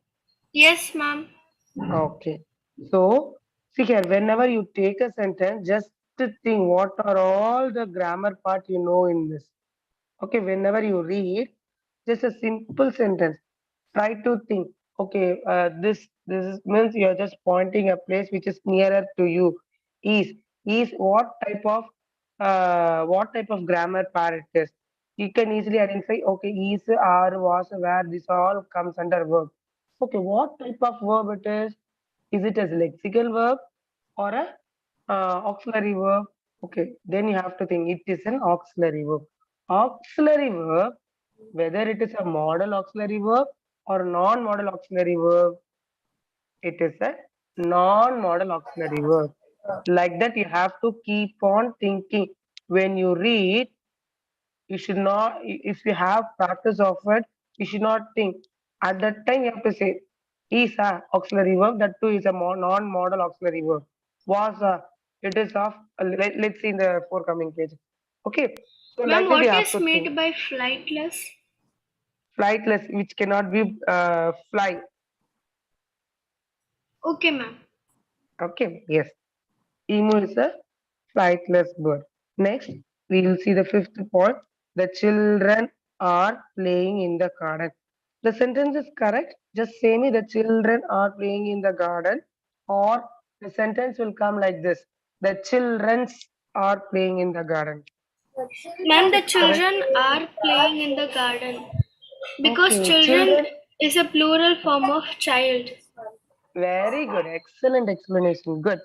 Yes, ma'am. Okay. So, see here, whenever you take a sentence, just to think what are all the grammar part you know in this. Okay, whenever you read, just a simple sentence. Try to think. Okay, means you're just pointing a place which is nearer to you. Is what type of grammar part it is. You can easily identify. Okay, is, are, was, where. This all comes under verb. Okay, what type of verb it is? Is it a lexical verb or a auxiliary verb? Okay, then you have to think it is an auxiliary verb. Auxiliary verb, whether it is a model auxiliary verb or non-model auxiliary verb, it is a non-model auxiliary verb. Like that, you have to keep on thinking. When you read, you should not, if you have practice of it, you should not think. At that time, you have to say, is a auxiliary verb, that too is a non-model auxiliary verb. Was a, it is of, let's see in the forthcoming page. Okay, so Ma'am, like that you what have is to think. meant by flightless? Flightless, which cannot be fly. Okay, ma'am. Okay, yes. Emu is a flightless bird. Next, we will see the fifth point. The children are playing in the garden. The sentence is correct. Just say me the children are playing in the garden, or the sentence will come like this. The childrens are playing in the garden. The Ma'am, the children children are playing in the garden because Okay, children children. is a plural form of child. Very good. Excellent explanation. Good.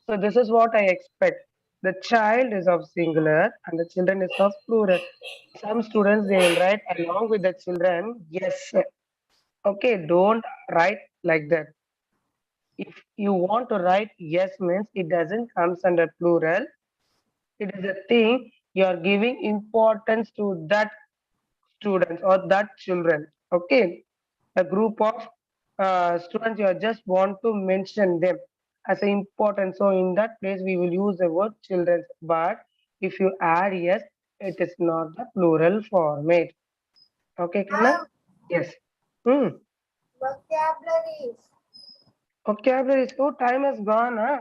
So this is what I expect. The child is of singular and the children is of plural. Some students they will write along with the children. Yes. Okay, don't write like that. If you want to write yes means it doesn't comes under plural. It is a thing you are giving importance to that students or that children. Okay, a group of students you are just want to mention them as an important. So in that place we will use the word children. But if you add yes, it is not the plural format. Okay, Kanna? Ma'am, Yes. Hmm. vocabularies. Vocabulary. So time has gone, huh?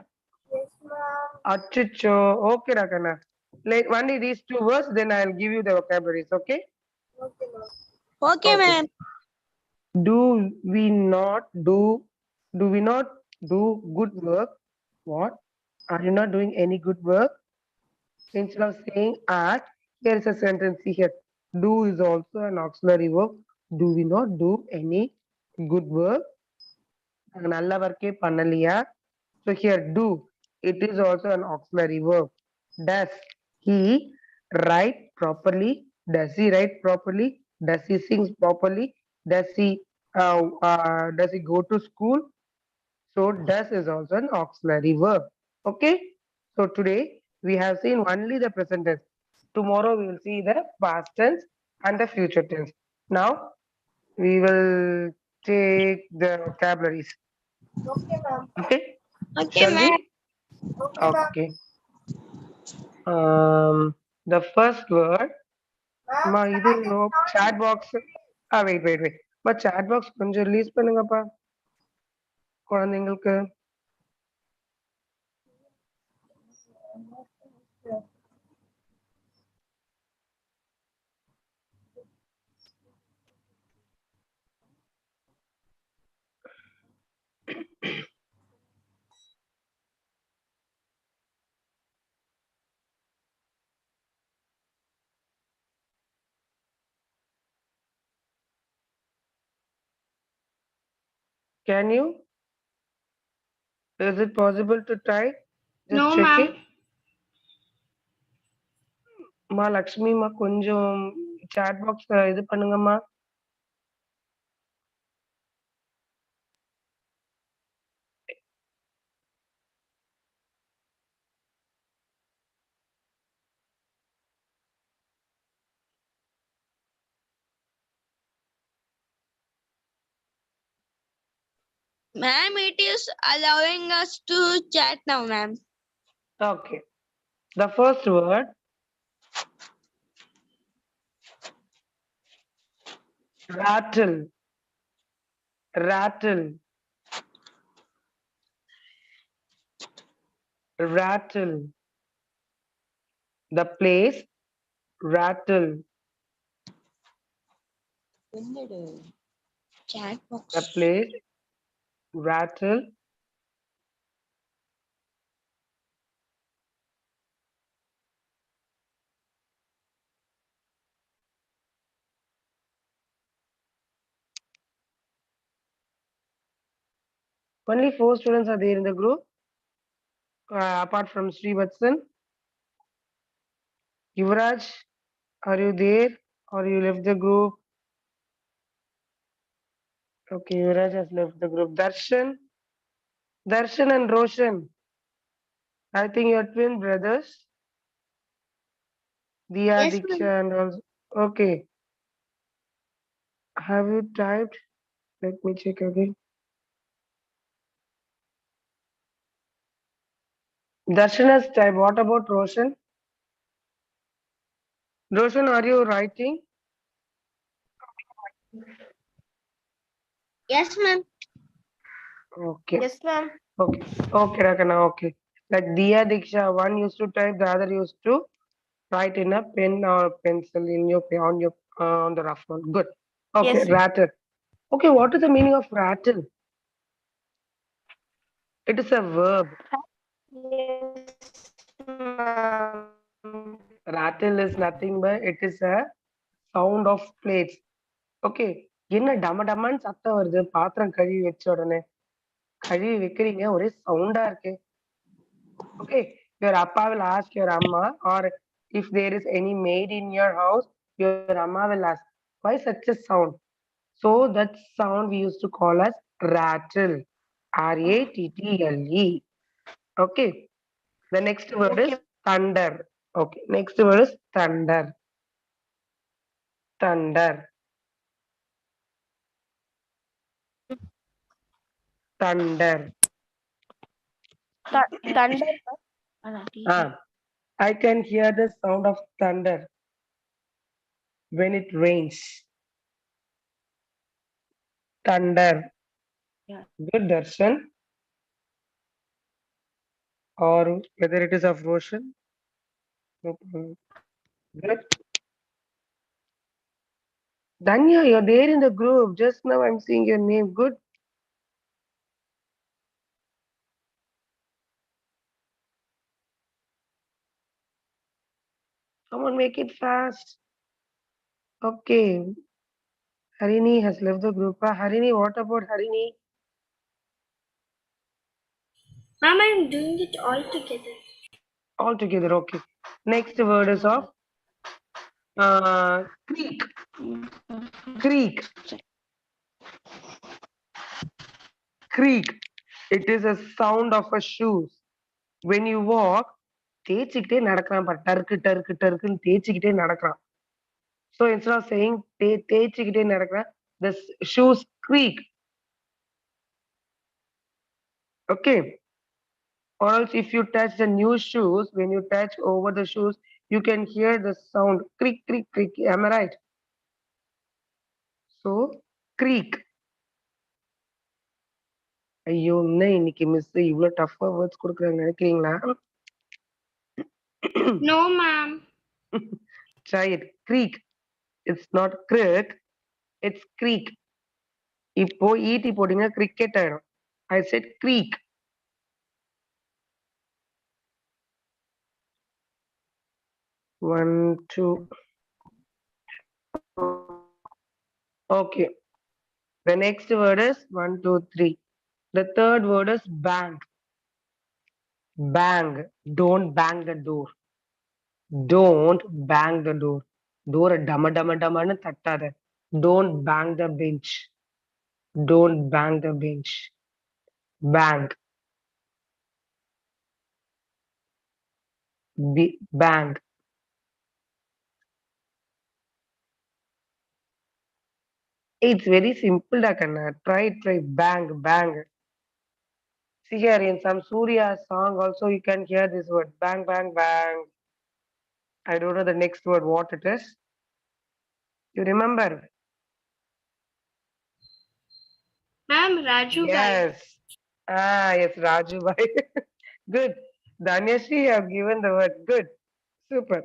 Yes, ma'am. Achicho. Okay, Rakana. Like only these two words, then I'll give you the vocabularies. Okay. Okay, ma'am. Okay, Okay. ma'am. Do we not do? Do we not do good work? What? Are you not doing any good work? Instead of saying are, here is a sentence here. Do is also an auxiliary verb. Do we not do any good work? நாங்க நல்ல work பண்ணலையா? So here do, it is also an auxiliary verb. Does he write properly? Does he write properly? Does he sing properly? Does he go to school? So does is also an auxiliary verb. Okay. So today we have seen only the present tense. Tomorrow we will see the past tense and the future tense. Now we will take the vocabularies. Okay, ma'am. Okay. Okay, Shall ma'am. we? Okay, ma'am. Okay. The first word, Ma'am, ma இது chat is not chat box. Wait. But chat box கொஞ்சம் release பண்ணுங்கப்பா குழந்தைங்களுக்கு. Can you? Is it possible to type? Just No, check ma'am. it. மா லக்ஷ்மிமா கொஞ்சம் chat box இது பண்ணுங்கம்மா. Ma'am, it is allowing us to chat now, ma'am. Okay. The first word, rattle. Rattle. Rattle. The place, rattle. Chat box. The place, rattle. Only 4 students are there in the group, apart from Srivatsan. Yuvraj, are you there or you left the group? Okay, Yuvraj has left the group. Darshan and Roshan. I think you're twin brothers. Diya, Yes, ma'am. Diksha and also. Okay. Have you typed? Let me check again. Darshan has typed. What about Roshan? Roshan, are you writing? Yes, ma'am. Okay. Yes, ma'am. Okay. Okay, Rakana. Okay. Like Dia Diksha, one used to type, the other used to write in a pen or pencil in your on your on the rough one. Good. Okay, Yes. rattle. Okay, what is the meaning of rattle? It is a verb. Rattle is nothing but it is a sound of plates. Okay என்ன டம டமான்னு சத்தம் வருது பாத்திரம் கழுவி வச்ச உடனே கழுவி வைக்கிறீங்க ஒரே சவுண்டா இருக்கு okay your appa will ask your amma or if there is any maid in your house your amma will ask why such a sound so that sound we used to call as rattle rattle okay the next word is thunder okay next word is thunder thunder thunder Thunder. ah I can hear the sound of thunder when it rains. Thunder. Good darshan. Or whether it is of ocean. No problem. Good. Danya, you're there in the group. Just now I'm seeing your name. Good. Come on, make it fast. Okay. Harini has left the group. Harini, what about Harini? Ma'am, I'm doing it all together. All together. Okay. Next word is of creek. Creek. Creak. It is a sound of a shoes. When you walk, தேய்ச்சிக்கிட்டே நடக்கிறான் பாரு டருக்கு டருக்கு டருக்குன்னு தேய்ச்சிக்கிட்டே நடக்கிறான் so instead of saying தேய்ச்சிக்கிட்டே நடக்கிறான் the shoes creak okay or else if you touch the new shoes when you touch over the shoes you can hear the sound creak creak creak am I right so creak ஐயோ என்ன இன்னைக்கு miss இவ்வளவு டஃபா words கொடுக்குறாங்க நினைக்கிறீங்களா No, ma'am. try it creak it's not crick it's creak இப்போ ஈட்டி போட்டீங்க cricket ஆயிடும் ஐ set creak one two okay the next word is one two three the third word is bang bang don't bang the door don't bang the door door டம டம டமன்னு தட்டாத don't bang the bench don't bang the bench bang bang it's very simple da kanna try bang bang see here in some Surya song also you can hear this word bang bang bang I don't know the next word what it is you remember Ma'am, Raju bhai. yes yes Raju bhai good Danyashri you have given the word good super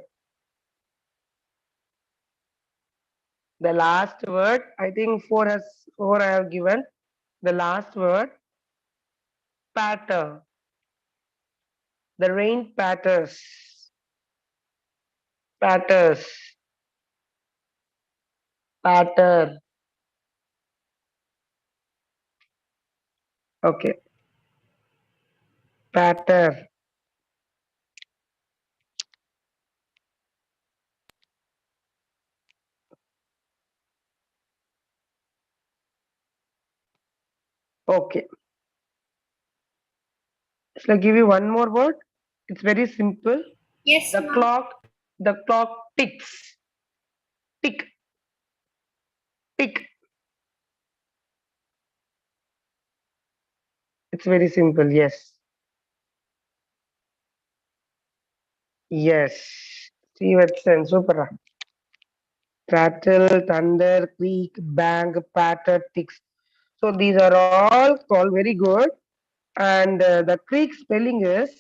the last word I think four I have given the last word patter the rain patters patters patter okay patter okay shall I give you one more word it's very simple Yes, the ma'am. clock ticks tick tick it's very simple yes yes Stevenson super rattle thunder creak bang patter ticks so these are all very good and the creek spelling is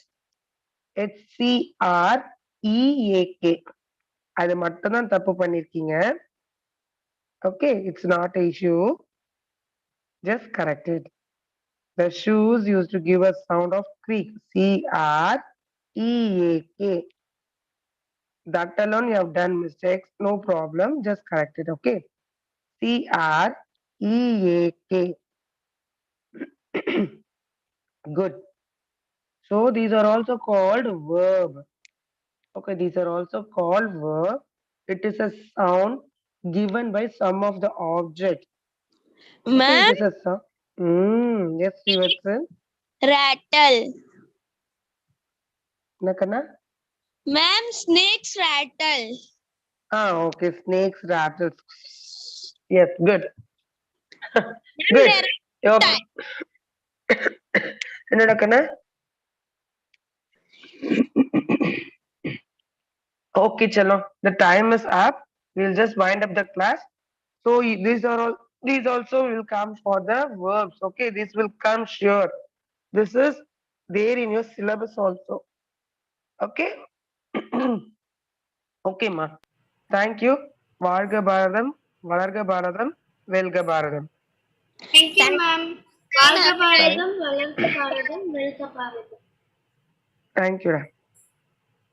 HCREAK. அது மட்டும் தான் தப்பு பண்ணிருக்கீங்க. Okay, it's not an issue. Just correct it. The shoes used to give a sound of creak. CREAK. That alone you have done mistakes. No problem. Just correct it. Okay. CREAK. Good. So these are also called verb. Okay, these are also called verb. It is a sound given by some of the object. Okay, Ma'am, it is a sound. Yes, Srivatsan. rattle. Nakana? Ma'am, snakes rattle. Okay, snakes, rattles. Yes, good. Ma'am, Good. there Yup. time. என்னடா கண்ணா? Okay, chalo. The time is up. We'll just wind up the class. So these also will come for the verbs. Okay, this will come sure. This is there in your syllabus also. Okay. Okay, ma. Thank you. Varga Bharadam, Valarga Bharadam, Velga Bharadam. Thank you, ma'am. Valga Thank, Bharadam, Valalka Bharadam, Velka Bharadam. thank you.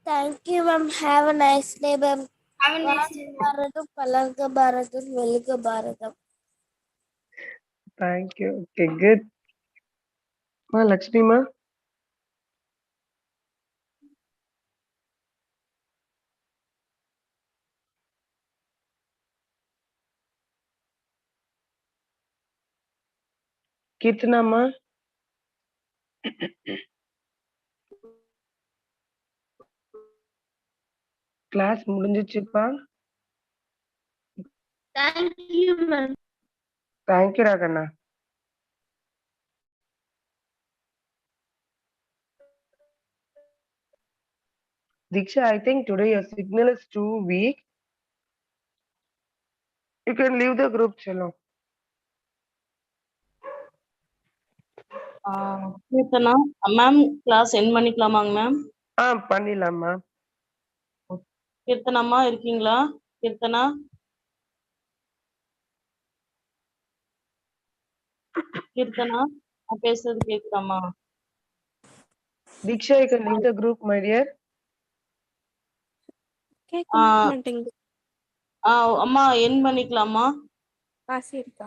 Thank you, ma'am. Have a nice day, ma'am. Have a nice day, ma'am. Bharadam, Palarga Bharadam, Velga Bharadam. Thank you. Okay, good. Ma, Lakshmi ma. Kirtana ma. Class முடிஞ்சிச்சுப்பா. Thank you, ma'am. Thank you, Ragana. Diksha, I think today your signal is too weak. You can leave the group, chalo. Keerthana ma'am class end பண்ணிக்கலாமாங்க ma'am? பண்ணிடலாமா. கீர்த்தனாம்மா இருக்கீங்களா? கீர்த்தனா கீர்த்தனா நான் பேசுறது கேக்குதாம்மா? Diksha, you can leave the group, my dear. அம்மா என் பண்ணிக்கலாமா? சரிக்கா.